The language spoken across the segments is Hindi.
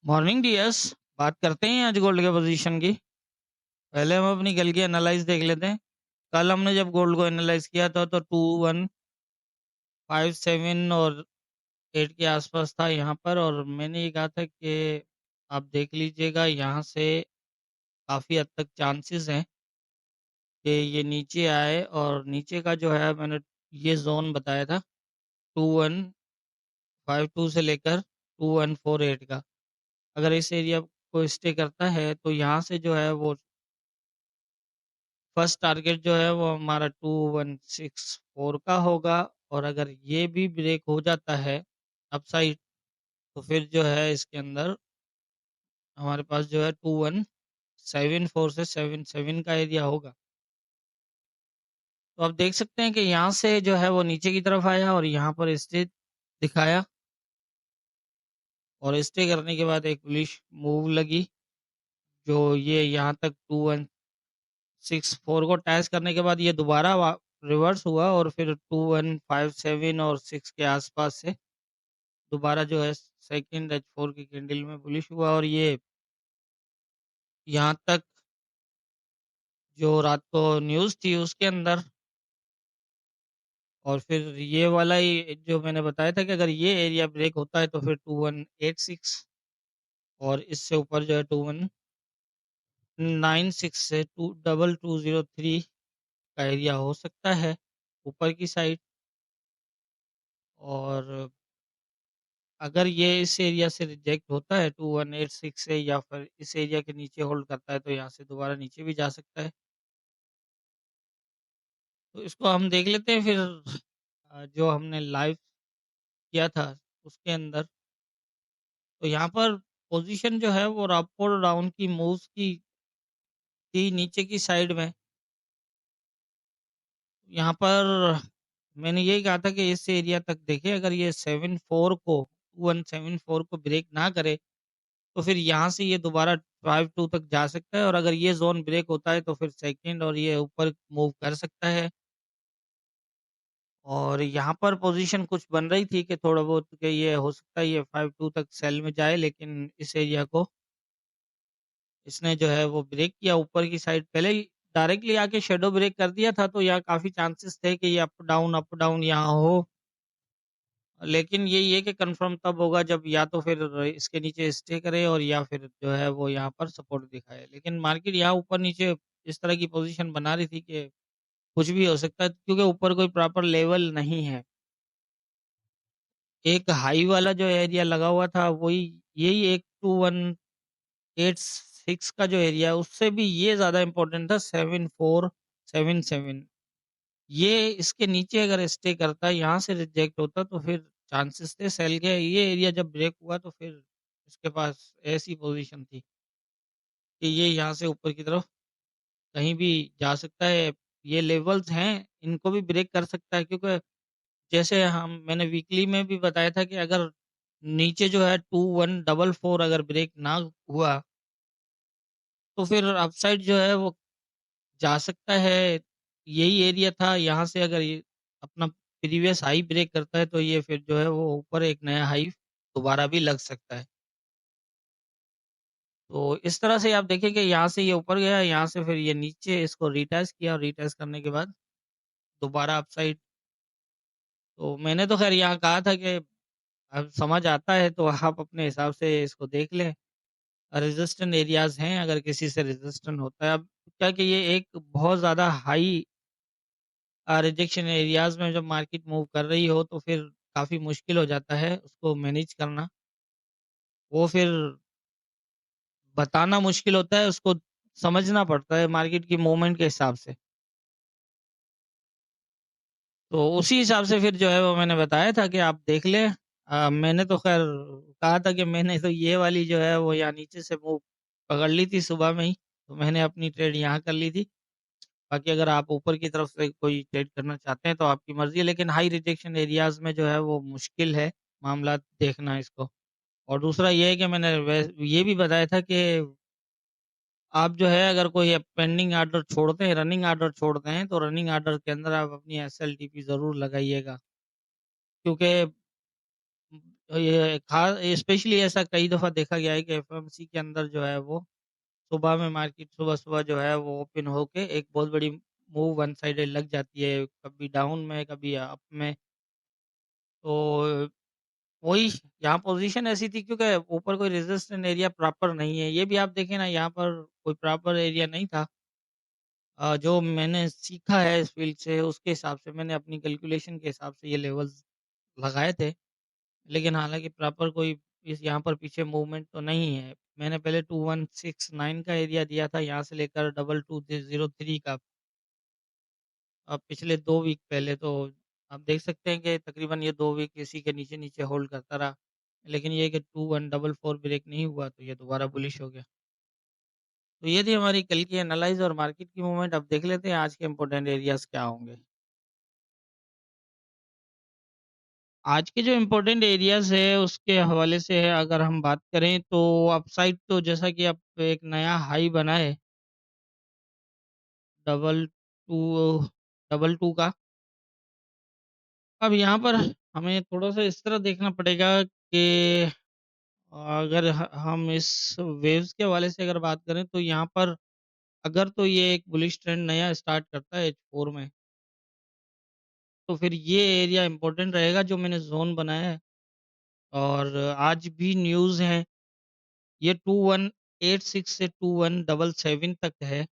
Morning dears. बात करते हैं आज गोल्ड के पोजीशन की। पहले हम अपनी कल की एनालाइज देख लेते हैं। कल हमने जब गोल्ड को एनालाइज किया था तो 2157 और 8 के आसपास था यहाँ पर, और मैंने ये कहा था कि आप देख लीजिएगा, यहाँ से काफ़ी हद तक चांसेस हैं कि ये नीचे आए, और नीचे का जो है मैंने ये जोन बताया था 2152 से लेकर 2148 का। अगर इस एरिया को स्टे करता है तो यहाँ से जो है वो फर्स्ट टारगेट जो है वो हमारा 2164 का होगा, और अगर ये भी ब्रेक हो जाता है अपसाइड, तो फिर जो है इसके अंदर हमारे पास जो है 2174 से 77 का एरिया होगा। तो आप देख सकते हैं कि यहाँ से जो है वो नीचे की तरफ आया और यहाँ पर स्टे दिखाया, और स्टे करने के बाद एक बुलिश मूव लगी, जो ये यहाँ तक 2164 को टच करने के बाद ये दोबारा रिवर्स हुआ, और फिर 2157 और 6 के आसपास से दोबारा जो है सेकंड H4 की कैंडल में बुलिश हुआ, और ये यहाँ तक जो रात को न्यूज़ थी उसके अंदर, और फिर ये वाला ही जो मैंने बताया था कि अगर ये एरिया ब्रेक होता है तो फिर 2186, और इससे ऊपर जो है 2196 से 2203 का एरिया हो सकता है ऊपर की साइड। और अगर ये इस एरिया से रिजेक्ट होता है 2186 से, या फिर इस एरिया के नीचे होल्ड करता है, तो यहाँ से दोबारा नीचे भी जा सकता है। तो इसको हम देख लेते हैं फिर जो हमने लाइव किया था उसके अंदर। तो यहाँ पर पोजीशन जो है वो अप और डाउन की मूव्स की थी नीचे की साइड में। यहाँ पर मैंने यही कहा था कि इस एरिया तक देखें, अगर ये 174 को ब्रेक ना करे तो फिर यहाँ से ये दोबारा 52 तक जा सकता है, और अगर ये ज़ोन ब्रेक होता है तो फिर सेकंड और ये ऊपर मूव कर सकता है। और यहाँ पर पोज़ीशन कुछ बन रही थी कि थोड़ा बहुत कि ये हो सकता है ये 52 तक सेल में जाए, लेकिन इस एरिया को इसने जो है वो ब्रेक किया ऊपर की साइड। पहले ही डायरेक्टली आके शैडो ब्रेक कर दिया था, तो यहाँ काफ़ी चांसेस थे कि ये अप डाउन यहाँ हो। लेकिन यही है कि कंफर्म तब होगा जब या तो फिर इसके नीचे स्टे करे, और या फिर जो है वो यहाँ पर सपोर्ट दिखाए। लेकिन मार्केट यहाँ ऊपर नीचे इस तरह की पोजीशन बना रही थी कि कुछ भी हो सकता है, क्योंकि ऊपर कोई प्रॉपर लेवल नहीं है। एक हाई वाला जो एरिया लगा हुआ था वही यही एक 2186 का जो एरिया है, उससे भी ये ज़्यादा इम्पोर्टेंट था 7477। ये इसके नीचे अगर स्टे करता, यहाँ से रिजेक्ट होता, तो फिर चांसेस थे सेल के। ये एरिया जब ब्रेक हुआ तो फिर इसके पास ऐसी पोजीशन थी कि ये यहाँ से ऊपर की तरफ कहीं भी जा सकता है। ये लेवल्स हैं, इनको भी ब्रेक कर सकता है, क्योंकि जैसे हम मैंने वीकली में भी बताया था कि अगर नीचे जो है 2144 अगर ब्रेक ना हुआ, तो फिर अपसाइड जो है वो जा सकता है। यही एरिया था, यहाँ से अगर ये अपना प्रीवियस हाई ब्रेक करता है तो ये फिर जो है वो ऊपर एक नया हाई दोबारा भी लग सकता है। तो इस तरह से आप देखें कि यहाँ से ये ऊपर गया, यहाँ से फिर ये नीचे इसको रिटेस्ट किया, और रिटेस्ट करने के बाद दोबारा अपसाइड। तो मैंने तो खैर यहाँ कहा था कि अब समझ आता है तो आप अपने हिसाब से इसको देख लें। रेजिस्टेंट एरियाज़ हैं, अगर किसी से रेजिस्टेंट होता है। अब क्या कि ये एक बहुत ज़्यादा हाई रिजेक्शन एरियाज़ में जब मार्केट मूव कर रही हो तो फिर काफ़ी मुश्किल हो जाता है उसको मैनेज करना। वो फिर बताना मुश्किल होता है, उसको समझना पड़ता है मार्केट की मूवमेंट के हिसाब से। तो उसी हिसाब से फिर जो है वो मैंने बताया था कि आप देख लें। मैंने तो ख़ैर कहा था कि मैंने तो ये वाली जो है वो यहाँ नीचे से मूव पकड़ ली थी सुबह में ही, तो मैंने अपनी ट्रेड यहाँ कर ली थी। बाकी अगर आप ऊपर की तरफ से कोई ट्रेड करना चाहते हैं तो आपकी मर्ज़ी है, लेकिन हाई रिजेक्शन एरियाज़ में जो है वो मुश्किल है मामला देखना इसको। और दूसरा ये है कि मैंने ये भी बताया था कि आप जो है अगर कोई पेंडिंग ऑर्डर छोड़ते हैं, रनिंग ऑर्डर छोड़ते हैं, तो रनिंग ऑर्डर के अंदर आप अपनी एसएलटीपी ज़रूर लगाइएगा। क्योंकि ये स्पेशली ऐसा कई दफ़ा देखा गया है कि एफओएमसी के अंदर जो है वो सुबह में मार्केट सुबह-सुबह जो है वो ओपन होके एक बहुत बड़ी मूव वन साइडेड लग जाती है, कभी डाउन में, कभी अप में। तो वही यहाँ पोज़ीशन ऐसी थी क्योंकि ऊपर कोई रेजिस्टेंस एरिया प्रॉपर नहीं है। ये भी आप देखें ना यहाँ पर कोई प्रॉपर एरिया नहीं था। जो मैंने सीखा है इस फ़ील्ड से उसके हिसाब से मैंने अपनी कैलकुलेशन के हिसाब से ये लेवल्स लगाए थे। लेकिन हालाँकि प्रॉपर कोई इस यहाँ पर पीछे मूवमेंट तो नहीं है। मैंने पहले 2169 का एरिया दिया था यहाँ से लेकर 2203 का पिछले 2 वीक पहले तो आप देख सकते हैं कि तकरीबन ये 2 वीक इसी के नीचे-नीचे होल्ड करता रहा। लेकिन ये है कि 2144 ब्रेक नहीं हुआ तो ये दोबारा बुलिश हो गया। तो ये थी हमारी कल की एनालाइज़ और मार्केट की मूवमेंट। अब देख लेते हैं आज के इम्पोर्टेंट एरियाज़ क्या होंगे। आज के जो इम्पोर्टेंट एरियाज़ है उसके हवाले से है अगर हम बात करें तो अपसाइड तो जैसा कि अब एक नया हाई बना है डबल टू डबल टू का। अब यहाँ पर हमें थोड़ा-सा इस तरह देखना पड़ेगा कि अगर हम इस वेव्स के हवाले से अगर बात करें तो यहाँ पर अगर तो ये एक बुलिश ट्रेंड नया स्टार्ट करता है H4 में, तो फिर ये एरिया इम्पोर्टेंट रहेगा जो मैंने ज़ोन बनाया है और आज भी न्यूज़ है, ये 2186 से 2177 तक है।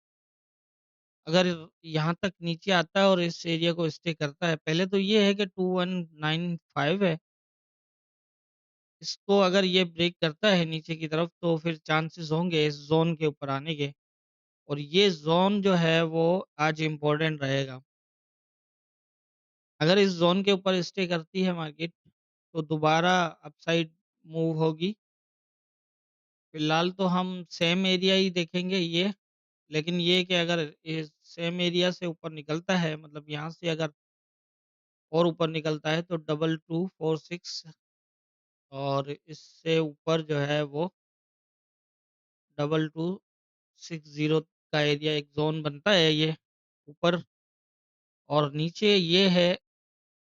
अगर यहाँ तक नीचे आता है और इस एरिया को स्टे करता है, पहले तो ये है कि 2195 है, इसको अगर ये ब्रेक करता है नीचे की तरफ तो फिर चांसेस होंगे इस ज़ोन के ऊपर आने के और ये ज़ोन जो है वो आज इम्पोर्टेंट रहेगा। अगर इस ज़ोन के ऊपर स्टे करती है मार्केट, तो दोबारा अपसाइड मूव होगी। फिलहाल तो हम सेम एरिया ही देखेंगे ये, लेकिन ये है कि अगर इस सेम एरिया से ऊपर निकलता है मतलब यहाँ से अगर और ऊपर निकलता है तो 2246 और इससे ऊपर जो है वो 2260 का एरिया एक ज़ोन बनता है ये ऊपर और नीचे ये है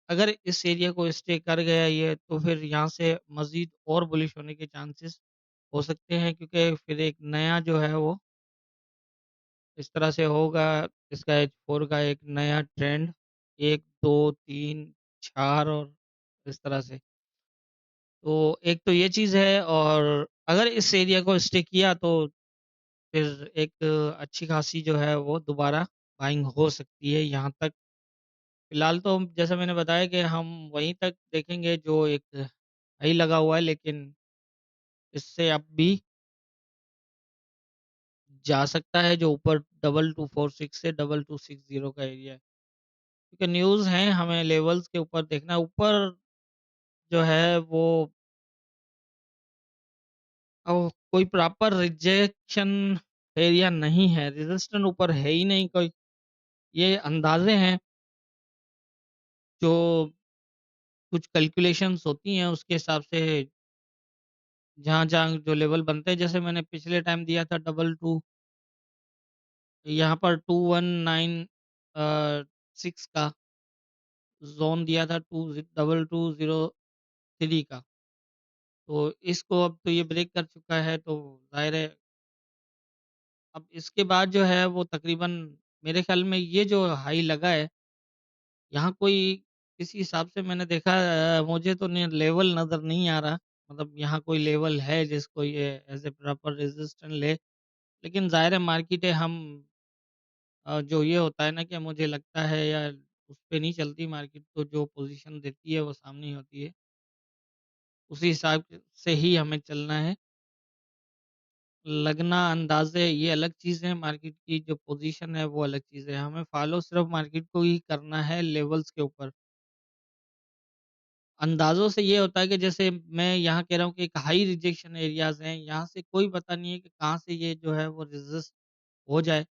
अगर इस एरिया को स्टे कर गया ये तो फिर यहाँ से मज़ीद और बुलिश होने के चांसेस हो सकते हैं क्योंकि फिर एक नया जो है वो इस तरह से होगा इसका H4 का एक नया ट्रेंड 1, 2, 3, 4 और इस तरह से। तो एक तो ये चीज़ है और अगर इस एरिया को स्टे किया तो फिर एक अच्छी खासी जो है वो दोबारा बाइंग हो सकती है यहाँ तक। फिलहाल तो जैसा मैंने बताया कि हम वहीं तक देखेंगे जो एक हाई लगा हुआ है लेकिन इससे अब भी जा सकता है जो ऊपर 2246 से 2260 का एरिया है। क्योंकि न्यूज़ हैं हमें लेवल्स के ऊपर देखना है। ऊपर जो है वो कोई प्रॉपर रिजेक्शन एरिया नहीं है, रेजिस्टेंस ऊपर है ही नहीं कोई। ये अंदाज़े हैं जो कुछ कैलकुलेशंस होती हैं उसके हिसाब से जहाँ-जहाँ जो लेवल बनते हैं जैसे मैंने पिछले टाइम दिया था डबल 2 यहाँ पर 2196 का ज़ोन दिया था 2203 का। तो इसको अब तो ये ब्रेक कर चुका है तो ज़ाहिर है अब इसके बाद जो है वो तकरीबन मेरे ख़्याल में ये जो हाई लगा है, यहाँ कोई किसी हिसाब से मैंने देखा मुझे तो ने लेवल नज़र नहीं आ रहा। मतलब यहाँ कोई लेवल है जिसको ये एज़ ए प्रॉपर रेज़िस्टेंस ले। लेकिन ज़ाहिर है मार्केट है हम जो ये होता है ना कि मुझे लगता है या उस पे नहीं चलती मार्केट तो जो पोज़ीशन देती है वो सामने ही होती है। उसी हिसाब से ही हमें चलना है। लगना अंदाज़े ये अलग चीज़ है, मार्केट की जो पोज़ीशन है वो अलग चीज़ है। हमें फ़ॉलो सिर्फ़ मार्केट को ही करना है लेवल्स के ऊपर। अंदाज़ों से ये होता है कि जैसे मैं यहाँ कह रहा हूँ कि एक हाई रिजेक्शन एरियाज़ हैं, यहाँ से कोई पता नहीं है कि कहाँ से ये जो है वो रेज़िस्ट हो जाए।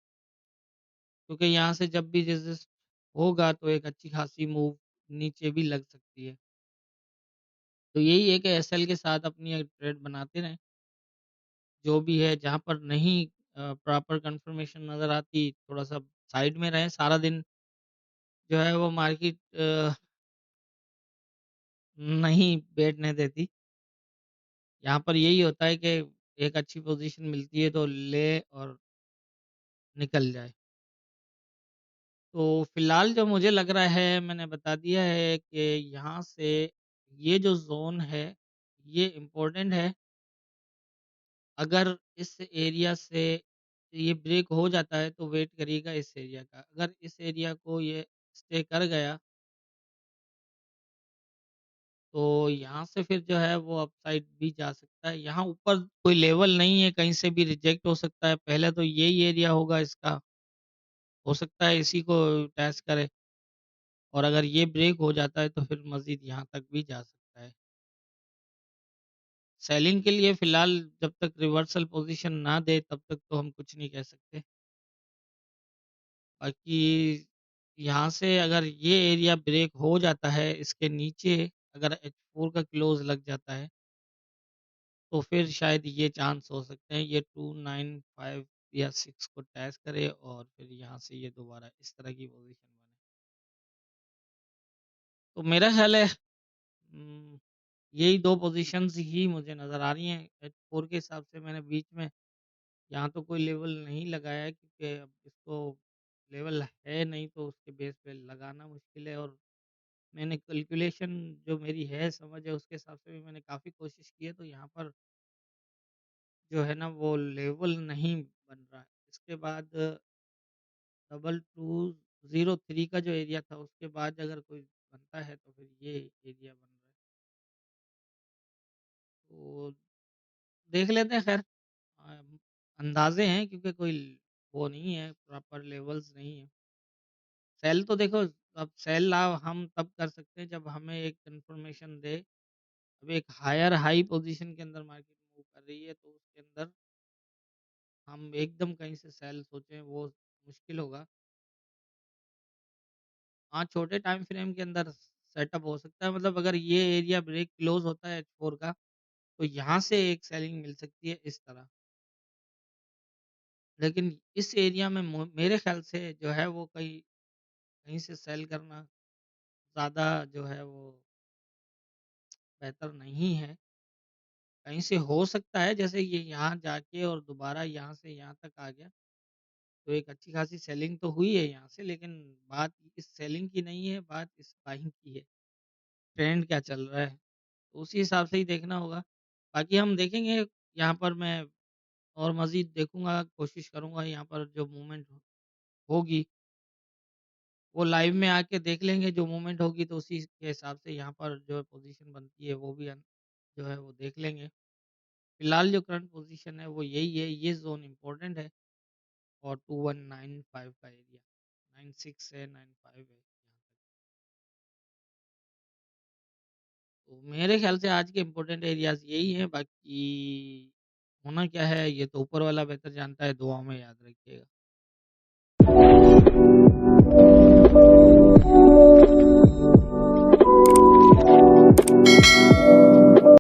क्योंकि यहाँ से जब भी रेज़िस्ट होगा तो एक अच्छी खासी मूव नीचे भी लग सकती है। तो यही है कि एसएल के साथ अपनी ट्रेड बनाते रहें। जो भी है जहाँ पर नहीं प्रॉपर कन्फर्मेशन नज़र आती, थोड़ा-सा साइड में रहें, सारा दिन जो है वो मार्केट नहीं बैठने देती। यहाँ पर यही होता है कि एक अच्छी पोज़ीशन मिलती है तो ले और निकल जाए। तो फ़िलहाल जो मुझे लग रहा है मैंने बता दिया है कि यहाँ से ये जो ज़ोन है, ये इम्पोर्टेंट है। अगर इस एरिया से ये ब्रेक हो जाता है तो वेट करिएगा इस एरिया का। अगर इस एरिया को ये स्टे कर गया तो यहाँ से फिर जो है वो अपसाइड भी जा सकता है। यहाँ ऊपर कोई लेवल नहीं है, कहीं से भी रिजेक्ट हो सकता है। पहले तो यही एरिया होगा इसका, हो सकता है इसी को टच करे और अगर ये ब्रेक हो जाता है तो फिर मज़ीद यहाँ तक भी जा सकता है। सेलिंग के लिए फ़िलहाल जब तक रिवर्सल पोज़ीशन ना दे तब तक तो हम कुछ नहीं कह सकते। बाकी यहाँ से अगर ये एरिया ब्रेक हो जाता है, इसके नीचे अगर H4 का क्लोज़ लग जाता है तो फिर शायद ये चांस हो सकते हैं ये 295 या 6 को टेस्ट करे और फिर यहाँ से ये दोबारा इस तरह की पोज़ीशन बने। तो मेरा ख़्याल है यही 2 पोज़ीशंस ही मुझे नज़र आ रही हैं। H4 के हिसाब से मैंने बीच में यहाँ तो कोई लेवल नहीं लगाया है क्योंकि अब इसको लेवल है नहीं तो उसके बेस पे लगाना मुश्किल है और मैंने कैलकुलेशन जो मेरी है समझ है उसके हिसाब से भी मैंने काफ़ी कोशिश की है तो यहाँ पर जो है ना वो लेवल नहीं बन रहा है। इसके बाद 2203 का जो एरिया था उसके बाद अगर कोई बनता है तो फिर ये एरिया बन रहा है। तो देख लेते हैं ख़ैर अंदाज़े हैं क्योंकि कोई वो नहीं है प्रॉपर लेवल्स नहीं है। सेल तो देखो अब सेल हम तब कर सकते हैं जब हमें एक इन्फॉर्मेशन दे। अब एक हाई पोज़ीशन के अंदर मार्केट मूव कर रही है तो उसके अंदर हम एकदम कहीं से सेल सोचें वो मुश्किल होगा। हाँ, छोटे टाइम फ्रेम के अंदर सेटअप हो सकता है मतलब अगर ये एरिया ब्रेक क्लोज़ होता है H4 का तो यहाँ से एक सेलिंग मिल सकती है इस तरह। लेकिन इस एरिया में मेरे ख़्याल से जो है वो कहीं कहीं से सेल करना ज़्यादा जो है वो बेहतर नहीं है। कहीं से हो सकता है जैसे ये यहाँ जाके और दोबारा यहाँ से यहाँ तक आ गया, तो एक अच्छी खासी सेलिंग तो हुई है यहाँ से लेकिन बात इस सेलिंग की नहीं है, बात इस बाइंग की है। ट्रेंड क्या चल रहा है, तो उसी हिसाब से ही देखना होगा। बाकी हम देखेंगे यहाँ पर मैं और मज़ीद देखूँगा, कोशिश करूँगा यहाँ पर जो मूवमेंट होगी, वो लाइव में आके देख लेंगे, जो मूवमेंट होगी तो उसी के हिसाब से यहाँ पर जो है पोज़ीशन बनती है वो भी जो है वो देख लेंगे। फिलहाल जो करंट पोज़ीशन है वो यही है, ये ज़ोन इम्पोर्टेंट है और 2195 का एरिया, 96 है, 95 है यहाँ तक। तो मेरे ख़्याल से आज के इम्पोर्टेंट एरियाज़ यही हैं, बाकी होना क्या है ये तो ऊपर वाला बेहतर जानता है, दुआओं में याद रखिएगा।